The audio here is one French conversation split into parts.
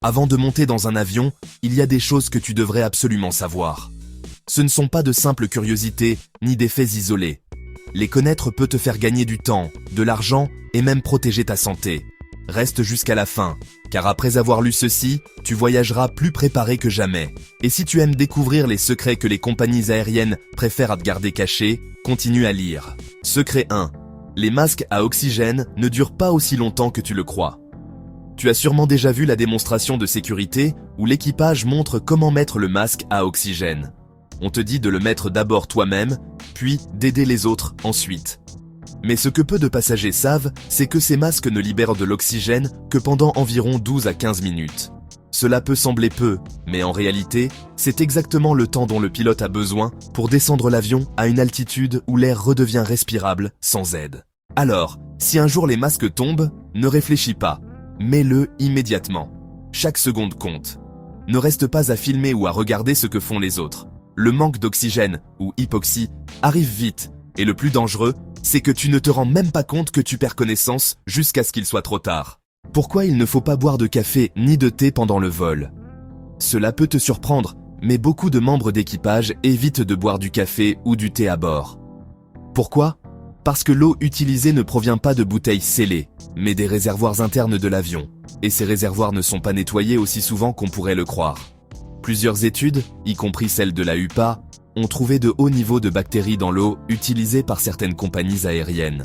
Avant de monter dans un avion, il y a des choses que tu devrais absolument savoir. Ce ne sont pas de simples curiosités, ni des faits isolés. Les connaître peut te faire gagner du temps, de l'argent et même protéger ta santé. Reste jusqu'à la fin, car après avoir lu ceci, tu voyageras plus préparé que jamais. Et si tu aimes découvrir les secrets que les compagnies aériennes préfèrent à te garder cachés, continue à lire. Secret 1. Les masques à oxygène ne durent pas aussi longtemps que tu le crois. Tu as sûrement déjà vu la démonstration de sécurité où l'équipage montre comment mettre le masque à oxygène. On te dit de le mettre d'abord toi-même, puis d'aider les autres ensuite. Mais ce que peu de passagers savent, c'est que ces masques ne libèrent de l'oxygène que pendant environ 12 à 15 minutes. Cela peut sembler peu, mais en réalité, c'est exactement le temps dont le pilote a besoin pour descendre l'avion à une altitude où l'air redevient respirable sans aide. Alors, si un jour les masques tombent, ne réfléchis pas. Mets-le immédiatement. Chaque seconde compte. Ne reste pas à filmer ou à regarder ce que font les autres. Le manque d'oxygène, ou hypoxie, arrive vite, et le plus dangereux, c'est que tu ne te rends même pas compte que tu perds connaissance jusqu'à ce qu'il soit trop tard. Pourquoi il ne faut pas boire de café ni de thé pendant le vol? Cela peut te surprendre, mais beaucoup de membres d'équipage évitent de boire du café ou du thé à bord. Pourquoi? Parce que l'eau utilisée ne provient pas de bouteilles scellées, mais des réservoirs internes de l'avion. Et ces réservoirs ne sont pas nettoyés aussi souvent qu'on pourrait le croire. Plusieurs études, y compris celle de la UPA, ont trouvé de hauts niveaux de bactéries dans l'eau utilisée par certaines compagnies aériennes.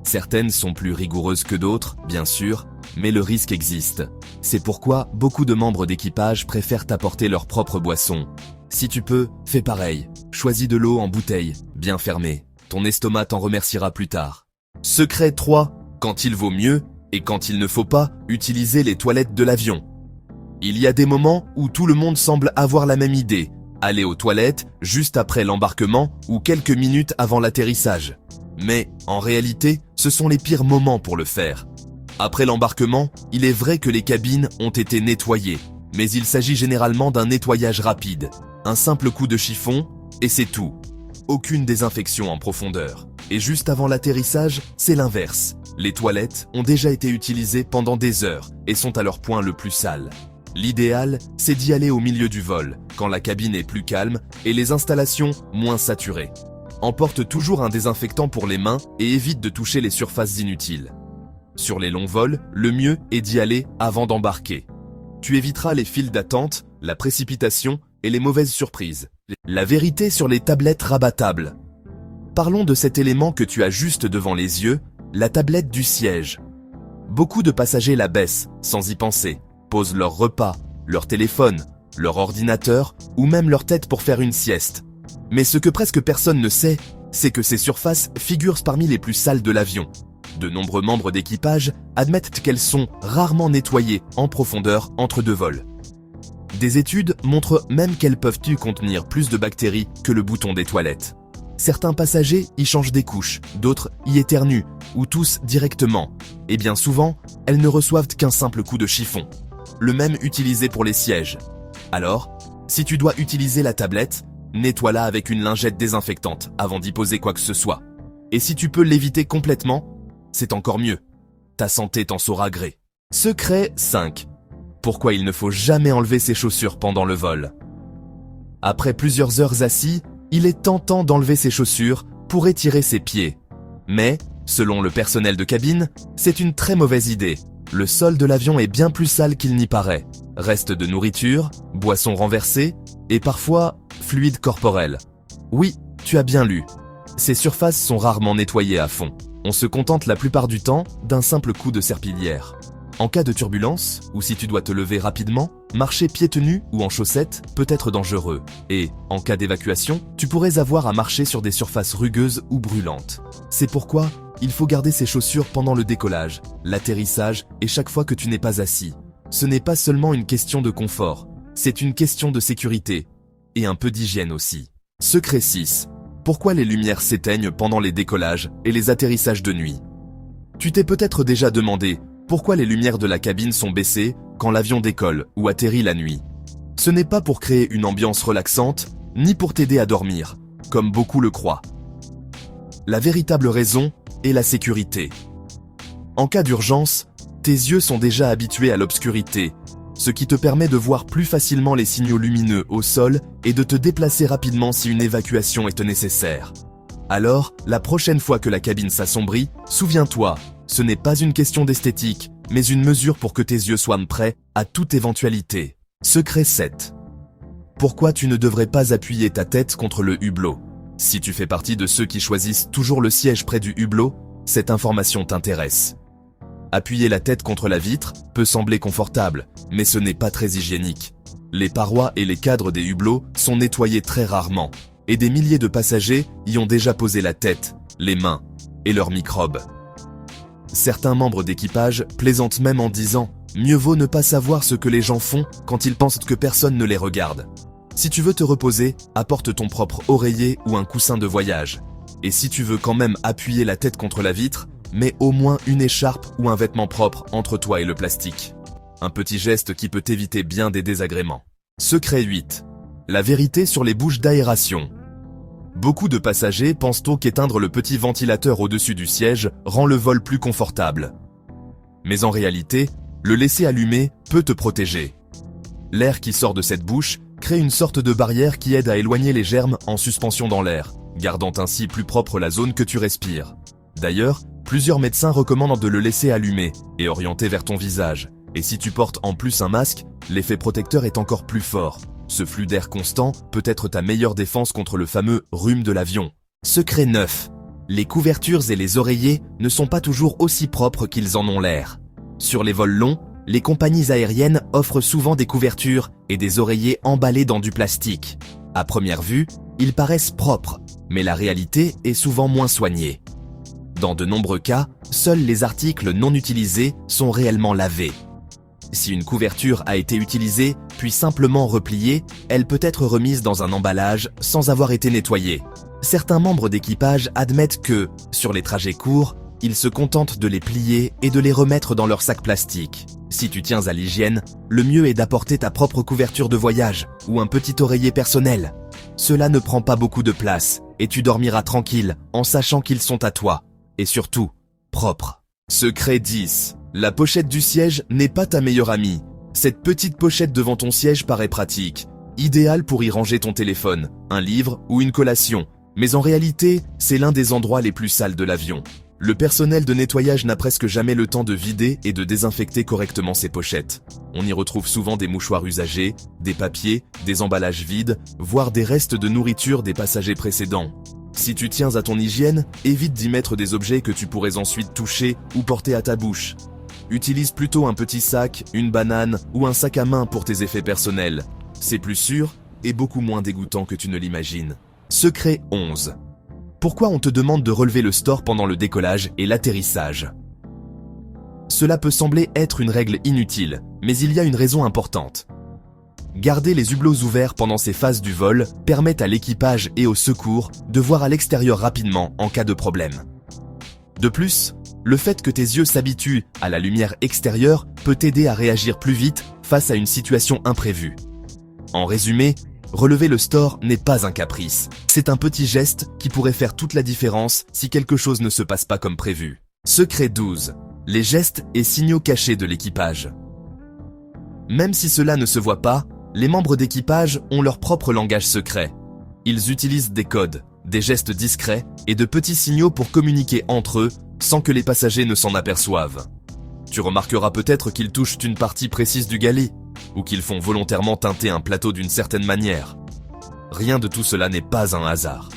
Certaines sont plus rigoureuses que d'autres, bien sûr, mais le risque existe. C'est pourquoi beaucoup de membres d'équipage préfèrent apporter leur propre boisson. Si tu peux, fais pareil. Choisis de l'eau en bouteille, bien fermée. Ton estomac t'en remerciera plus tard. Secret 3. Quand il vaut mieux, et quand il ne faut pas, utiliser les toilettes de l'avion. Il y a des moments où tout le monde semble avoir la même idée. Aller aux toilettes juste après l'embarquement ou quelques minutes avant l'atterrissage. Mais, en réalité, ce sont les pires moments pour le faire. Après l'embarquement, il est vrai que les cabines ont été nettoyées, mais il s'agit généralement d'un nettoyage rapide. Un simple coup de chiffon, et c'est tout. Aucune désinfection en profondeur. Et juste avant l'atterrissage, c'est l'inverse. Les toilettes ont déjà été utilisées pendant des heures et sont à leur point le plus sale. L'idéal, c'est d'y aller au milieu du vol, quand la cabine est plus calme et les installations moins saturées. Emporte toujours un désinfectant pour les mains et évite de toucher les surfaces inutiles. Sur les longs vols, le mieux est d'y aller avant d'embarquer. Tu éviteras les files d'attente, la précipitation et les mauvaises surprises. La vérité sur les tablettes rabattables. Parlons de cet élément que tu as juste devant les yeux, la tablette du siège. Beaucoup de passagers la baissent, sans y penser, posent leur repas, leur téléphone, leur ordinateur ou même leur tête pour faire une sieste. Mais ce que presque personne ne sait, c'est que ces surfaces figurent parmi les plus sales de l'avion. De nombreux membres d'équipage admettent qu'elles sont rarement nettoyées en profondeur entre deux vols. Des études montrent même qu'elles peuvent contenir plus de bactéries que le bouton des toilettes. Certains passagers y changent des couches, d'autres y éternuent ou toussent directement. Et bien souvent, elles ne reçoivent qu'un simple coup de chiffon. Le même utilisé pour les sièges. Alors, si tu dois utiliser la tablette, nettoie-la avec une lingette désinfectante avant d'y poser quoi que ce soit. Et si tu peux l'éviter complètement, c'est encore mieux. Ta santé t'en saura gré. Secret 5. Pourquoi il ne faut jamais enlever ses chaussures pendant le vol? Après plusieurs heures assis, il est tentant d'enlever ses chaussures pour étirer ses pieds. Mais, selon le personnel de cabine, c'est une très mauvaise idée. Le sol de l'avion est bien plus sale qu'il n'y paraît. Restes de nourriture, boissons renversées et parfois fluide corporel. Oui, tu as bien lu. Ces surfaces sont rarement nettoyées à fond. On se contente la plupart du temps d'un simple coup de serpillière. En cas de turbulence, ou si tu dois te lever rapidement, marcher pieds nus ou en chaussettes peut être dangereux. Et, en cas d'évacuation, tu pourrais avoir à marcher sur des surfaces rugueuses ou brûlantes. C'est pourquoi il faut garder ses chaussures pendant le décollage, l'atterrissage et chaque fois que tu n'es pas assis. Ce n'est pas seulement une question de confort, c'est une question de sécurité. Et un peu d'hygiène aussi. Secret 6. Pourquoi les lumières s'éteignent pendant les décollages et les atterrissages de nuit? Tu t'es peut-être déjà demandé pourquoi les lumières de la cabine sont baissées quand l'avion décolle ou atterrit la nuit. Ce n'est pas pour créer une ambiance relaxante, ni pour t'aider à dormir, comme beaucoup le croient. La véritable raison est la sécurité. En cas d'urgence, tes yeux sont déjà habitués à l'obscurité, ce qui te permet de voir plus facilement les signaux lumineux au sol et de te déplacer rapidement si une évacuation est nécessaire. Alors, la prochaine fois que la cabine s'assombrit, souviens-toi, ce n'est pas une question d'esthétique, mais une mesure pour que tes yeux soient prêts à toute éventualité. Secret 7. Pourquoi tu ne devrais pas appuyer ta tête contre le hublot? Si tu fais partie de ceux qui choisissent toujours le siège près du hublot, cette information t'intéresse. Appuyer la tête contre la vitre peut sembler confortable, mais ce n'est pas très hygiénique. Les parois et les cadres des hublots sont nettoyés très rarement, et des milliers de passagers y ont déjà posé la tête, les mains et leurs microbes. Certains membres d'équipage plaisantent même en disant « Mieux vaut ne pas savoir ce que les gens font quand ils pensent que personne ne les regarde ». Si tu veux te reposer, apporte ton propre oreiller ou un coussin de voyage. Et si tu veux quand même appuyer la tête contre la vitre, mets au moins une écharpe ou un vêtement propre entre toi et le plastique. Un petit geste qui peut éviter bien des désagréments. Secret 8. La vérité sur les bouches d'aération. Beaucoup de passagers pensent qu'éteindre le petit ventilateur au-dessus du siège rend le vol plus confortable. Mais en réalité, le laisser allumé peut te protéger. L'air qui sort de cette bouche crée une sorte de barrière qui aide à éloigner les germes en suspension dans l'air, gardant ainsi plus propre la zone que tu respires. D'ailleurs, plusieurs médecins recommandent de le laisser allumé et orienté vers ton visage. Et si tu portes en plus un masque, l'effet protecteur est encore plus fort. Ce flux d'air constant peut être ta meilleure défense contre le fameux rhume de l'avion. Secret 9. Les couvertures et les oreillers ne sont pas toujours aussi propres qu'ils en ont l'air. Sur les vols longs, les compagnies aériennes offrent souvent des couvertures et des oreillers emballés dans du plastique. À première vue, ils paraissent propres, mais la réalité est souvent moins soignée. Dans de nombreux cas, seuls les articles non utilisés sont réellement lavés. Si une couverture a été utilisée, puis simplement repliée, elle peut être remise dans un emballage sans avoir été nettoyée. Certains membres d'équipage admettent que, sur les trajets courts, ils se contentent de les plier et de les remettre dans leur sac plastique. Si tu tiens à l'hygiène, le mieux est d'apporter ta propre couverture de voyage ou un petit oreiller personnel. Cela ne prend pas beaucoup de place et tu dormiras tranquille en sachant qu'ils sont à toi. Et surtout, propres. Secret 10. La pochette du siège n'est pas ta meilleure amie. Cette petite pochette devant ton siège paraît pratique, idéale pour y ranger ton téléphone, un livre ou une collation. Mais en réalité, c'est l'un des endroits les plus sales de l'avion. Le personnel de nettoyage n'a presque jamais le temps de vider et de désinfecter correctement ses pochettes. On y retrouve souvent des mouchoirs usagés, des papiers, des emballages vides, voire des restes de nourriture des passagers précédents. Si tu tiens à ton hygiène, évite d'y mettre des objets que tu pourrais ensuite toucher ou porter à ta bouche. Utilise plutôt un petit sac, une banane ou un sac à main pour tes effets personnels. C'est plus sûr et beaucoup moins dégoûtant que tu ne l'imagines. Secret 11. Pourquoi on te demande de relever le store pendant le décollage et l'atterrissage? Cela peut sembler être une règle inutile, mais il y a une raison importante. Garder les hublots ouverts pendant ces phases du vol permet à l'équipage et aux secours de voir à l'extérieur rapidement en cas de problème. De plus, le fait que tes yeux s'habituent à la lumière extérieure peut t'aider à réagir plus vite face à une situation imprévue. En résumé, relever le store n'est pas un caprice. C'est un petit geste qui pourrait faire toute la différence si quelque chose ne se passe pas comme prévu. Secret 12. Les gestes et signaux cachés de l'équipage. Même si cela ne se voit pas, les membres d'équipage ont leur propre langage secret. Ils utilisent des codes, des gestes discrets et de petits signaux pour communiquer entre eux sans que les passagers ne s'en aperçoivent. Tu remarqueras peut-être qu'ils touchent une partie précise du gali, ou qu'ils font volontairement teinter un plateau d'une certaine manière. Rien de tout cela n'est pas un hasard.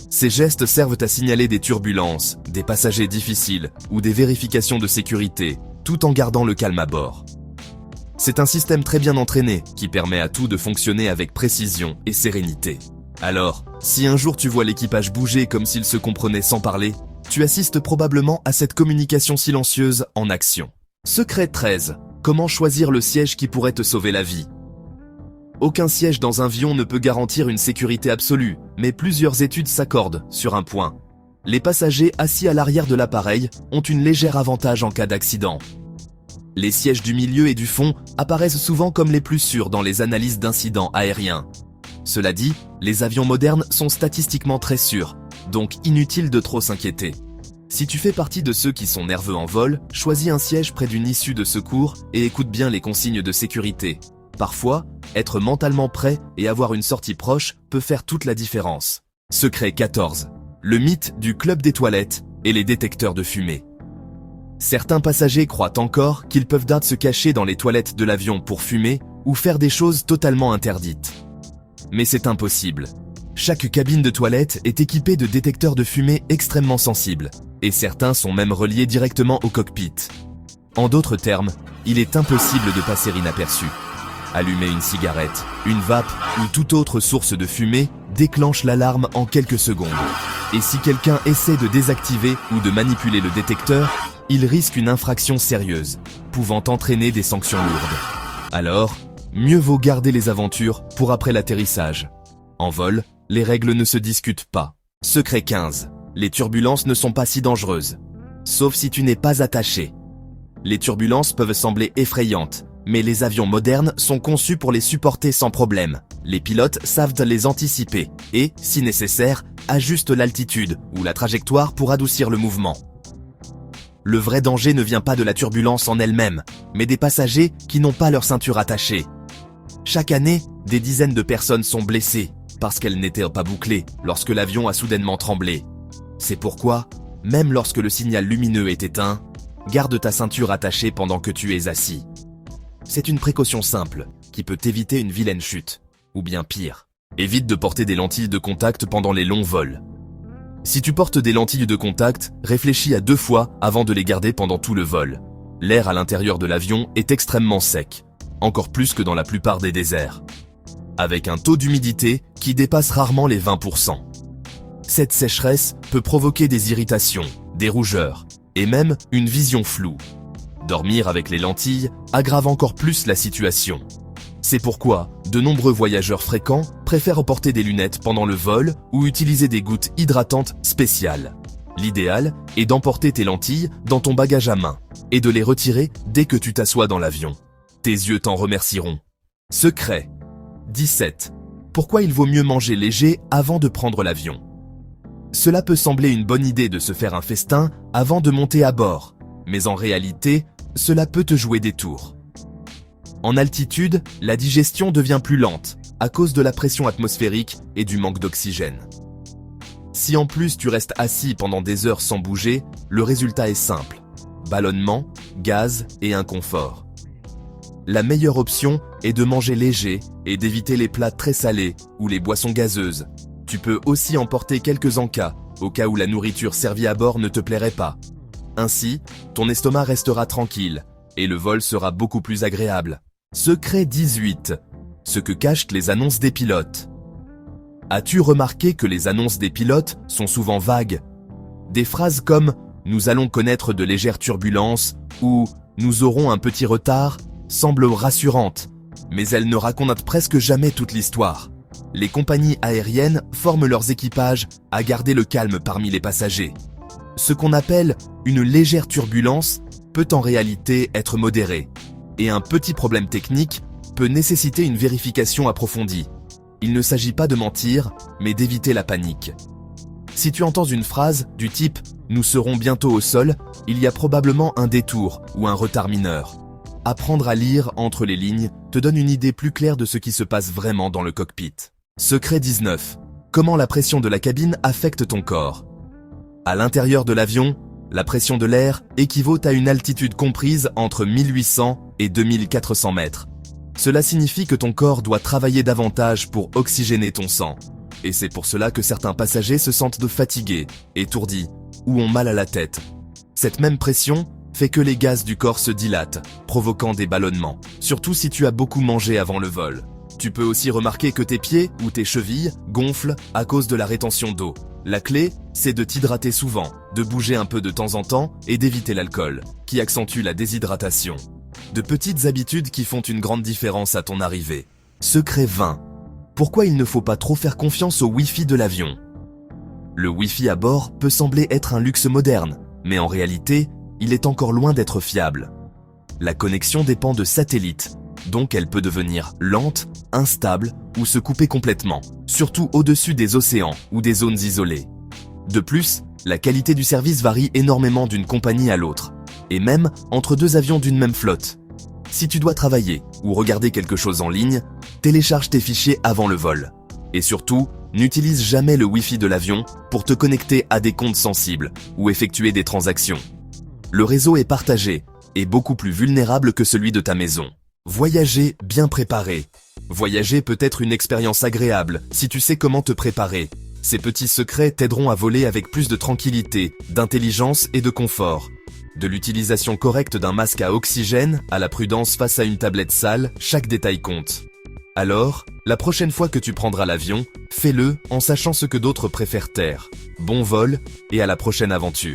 Ces gestes servent à signaler des turbulences, des passagers difficiles ou des vérifications de sécurité, tout en gardant le calme à bord. C'est un système très bien entraîné qui permet à tout de fonctionner avec précision et sérénité. Alors, si un jour tu vois l'équipage bouger comme s'il se comprenait sans parler, tu assistes probablement à cette communication silencieuse en action. Secret 13. Comment choisir le siège qui pourrait te sauver la vie? Aucun siège dans un avion ne peut garantir une sécurité absolue, mais plusieurs études s'accordent sur un point. Les passagers assis à l'arrière de l'appareil ont une légère avantage en cas d'accident. Les sièges du milieu et du fond apparaissent souvent comme les plus sûrs dans les analyses d'incidents aériens. Cela dit, les avions modernes sont statistiquement très sûrs, donc inutile de trop s'inquiéter. Si tu fais partie de ceux qui sont nerveux en vol, choisis un siège près d'une issue de secours et écoute bien les consignes de sécurité. Parfois, être mentalement prêt et avoir une sortie proche peut faire toute la différence. Secret 14. Le mythe du club des toilettes et les détecteurs de fumée. Certains passagers croient encore qu'ils peuvent se cacher dans les toilettes de l'avion pour fumer ou faire des choses totalement interdites. Mais c'est impossible. Chaque cabine de toilette est équipée de détecteurs de fumée extrêmement sensibles, et certains sont même reliés directement au cockpit. En d'autres termes, il est impossible de passer inaperçu. Allumer une cigarette, une vape ou toute autre source de fumée déclenche l'alarme en quelques secondes. Et si quelqu'un essaie de désactiver ou de manipuler le détecteur, il risque une infraction sérieuse, pouvant entraîner des sanctions lourdes. Alors, mieux vaut garder les aventures pour après l'atterrissage. En vol, les règles ne se discutent pas. Secret 15. Les turbulences ne sont pas si dangereuses. Sauf si tu n'es pas attaché. Les turbulences peuvent sembler effrayantes, mais les avions modernes sont conçus pour les supporter sans problème. Les pilotes savent les anticiper et, si nécessaire, ajustent l'altitude ou la trajectoire pour adoucir le mouvement. Le vrai danger ne vient pas de la turbulence en elle-même, mais des passagers qui n'ont pas leur ceinture attachée. Chaque année, des dizaines de personnes sont blessées parce qu'elles n'étaient pas bouclées lorsque l'avion a soudainement tremblé. C'est pourquoi, même lorsque le signal lumineux est éteint, garde ta ceinture attachée pendant que tu es assis. C'est une précaution simple qui peut éviter une vilaine chute, ou bien pire. Évite de porter des lentilles de contact pendant les longs vols. Si tu portes des lentilles de contact, réfléchis à 2 fois avant de les garder pendant tout le vol. L'air à l'intérieur de l'avion est extrêmement sec, encore plus que dans la plupart des déserts, avec un taux d'humidité qui dépasse rarement les 20%. Cette sécheresse peut provoquer des irritations, des rougeurs, et même une vision floue. Dormir avec les lentilles aggrave encore plus la situation. C'est pourquoi de nombreux voyageurs fréquents préfèrent porter des lunettes pendant le vol ou utiliser des gouttes hydratantes spéciales. L'idéal est d'emporter tes lentilles dans ton bagage à main et de les retirer dès que tu t'assois dans l'avion. Tes yeux t'en remercieront. Secret 17. Pourquoi il vaut mieux manger léger avant de prendre l'avion? Cela peut sembler une bonne idée de se faire un festin avant de monter à bord, mais en réalité, cela peut te jouer des tours. En altitude, la digestion devient plus lente à cause de la pression atmosphérique et du manque d'oxygène. Si en plus tu restes assis pendant des heures sans bouger, le résultat est simple: ballonnement, gaz et inconfort. La meilleure option est de manger léger et d'éviter les plats très salés ou les boissons gazeuses. Tu peux aussi emporter quelques encas, au cas où la nourriture servie à bord ne te plairait pas. Ainsi, ton estomac restera tranquille, et le vol sera beaucoup plus agréable. Secret 18. Ce que cachent les annonces des pilotes. As-tu remarqué que les annonces des pilotes sont souvent vagues? Des phrases comme « Nous allons connaître de légères turbulences » ou « Nous aurons un petit retard » semblent rassurantes, mais elles ne racontent presque jamais toute l'histoire. Les compagnies aériennes forment leurs équipages à garder le calme parmi les passagers. Ce qu'on appelle une légère turbulence peut en réalité être modérée, et un petit problème technique peut nécessiter une vérification approfondie. Il ne s'agit pas de mentir, mais d'éviter la panique. Si tu entends une phrase du type « Nous serons bientôt au sol », il y a probablement un détour ou un retard mineur. Apprendre à lire entre les lignes te donne une idée plus claire de ce qui se passe vraiment dans le cockpit. Secret 19. Comment la pression de la cabine affecte ton corps? À l'intérieur de l'avion, la pression de l'air équivaut à une altitude comprise entre 1800 et 2400 mètres. Cela signifie que ton corps doit travailler davantage pour oxygéner ton sang. Et c'est pour cela que certains passagers se sentent fatigués, étourdis ou ont mal à la tête. Cette même pression fait que les gaz du corps se dilatent, provoquant des ballonnements, surtout si tu as beaucoup mangé avant le vol. Tu peux aussi remarquer que tes pieds ou tes chevilles gonflent à cause de la rétention d'eau. La clé, c'est de t'hydrater souvent, de bouger un peu de temps en temps et d'éviter l'alcool, qui accentue la déshydratation. De petites habitudes qui font une grande différence à ton arrivée. Secret 20. Pourquoi il ne faut pas trop faire confiance au Wi-Fi de l'avion? Le Wi-Fi à bord peut sembler être un luxe moderne, mais en réalité, il est encore loin d'être fiable. La connexion dépend de satellites, donc elle peut devenir lente, instable ou se couper complètement, surtout au-dessus des océans ou des zones isolées. De plus, La qualité du service varie énormément d'une compagnie à l'autre, et même entre deux avions d'une même flotte. Si tu dois travailler ou regarder quelque chose en ligne, télécharge tes fichiers avant le vol. Et surtout, n'utilise jamais le Wi-Fi de l'avion pour te connecter à des comptes sensibles ou effectuer des transactions. Le réseau est partagé et beaucoup plus vulnérable que celui de ta maison. Voyager bien préparé. Voyager peut être une expérience agréable si tu sais comment te préparer. Ces petits secrets t'aideront à voler avec plus de tranquillité, d'intelligence et de confort. De l'utilisation correcte d'un masque à oxygène à la prudence face à une tablette sale, chaque détail compte. Alors, la prochaine fois que tu prendras l'avion, fais-le en sachant ce que d'autres préfèrent taire. Bon vol et à la prochaine aventure.